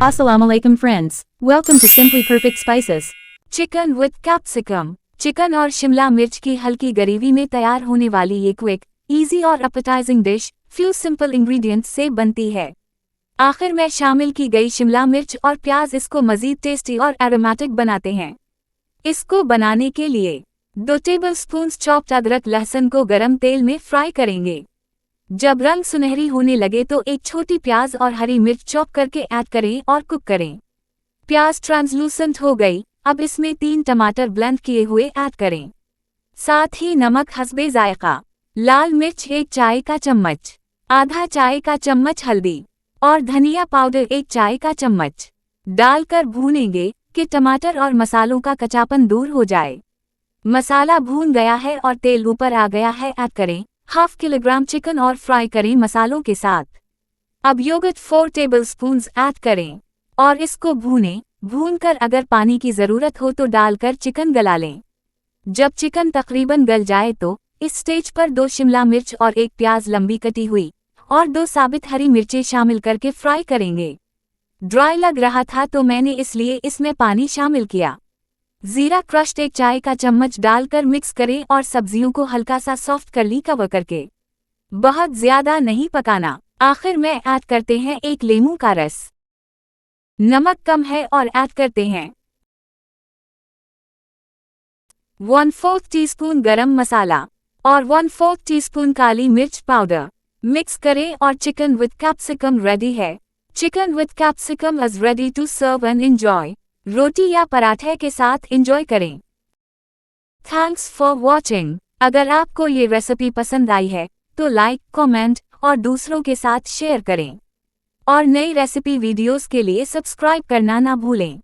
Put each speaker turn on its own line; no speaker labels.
Assalamu alaikum friends. Welcome to Simply Perfect Spices.
Chicken with capsicum. Chicken और शिमला मिर्च की हल्की ग्रेवी में तैयार होने वाली ये क्विक, इजी और अपेटाइजिंग डिश फ्यू सिंपल इंग्रेडिएंट्स से बनती है। आखिर में शामिल की गई शिमला मिर्च और प्याज इसको मजीद टेस्टी और एरोमेटिक बनाते हैं। इसको बनाने के लिए 2 टेबलस्पून चॉप्ड अदरक लहसुन को गरम तेल में फ्राई करेंगे। जब रंग सुनहरी होने लगे तो एक छोटी प्याज और हरी मिर्च चॉप करके ऐड करें और कुक करें। प्याज ट्रांसलूसेंट हो गई, अब इसमें 3 टमाटर ब्लेंड किए हुए ऐड करें। साथ ही नमक हस्बे जायका, लाल मिर्च 1 चाय का चम्मच, आधा चाय का चम्मच हल्दी और धनिया पाउडर 1 चाय का चम्मच डालकर भूनेंगे कि टमाटर और मसालों का कच्चापन दूर हो जाए। मसाला भून गया है और तेल ऊपर आ गया है, ऐड करें 1/2 किलोग्राम चिकन और फ्राई करें मसालों के साथ। अब योगर्ट 4 टेबलस्पून ऐड करें और इसको भूनकर अगर पानी की ज़रूरत हो तो डालकर चिकन गला लें। जब चिकन तकरीबन गल जाए तो इस स्टेज पर 2 शिमला मिर्च और 1 प्याज लंबी कटी हुई और 2 साबित हरी मिर्चें शामिल करके फ्राई करेंगे। ड्राई लग रहा था तो मैंने इसलिए इसमें पानी शामिल किया। जीरा क्रश्ड 1 चाय का चम्मच डालकर मिक्स करें और सब्जियों को हल्का सा सॉफ्ट कर ली कवर करके। बहुत ज्यादा नहीं पकाना। आखिर में ऐड करते हैं 1 नींबू का रस। नमक कम है और ऐड करते हैं 1/4 टीस्पून गरम मसाला और 1/4 टीस्पून काली मिर्च पाउडर। मिक्स करें और चिकन विद कैप्सिकम रेडी है। Chicken with capsicum is ready to serve and enjoy. रोटी या पराठे के साथ एंजॉय करें। Thanks for watching. अगर आपको ये रेसिपी पसंद आई है तो लाइक, कमेंट और दूसरों के साथ शेयर करें। और नई रेसिपी वीडियोस के लिए सब्सक्राइब करना ना भूलें।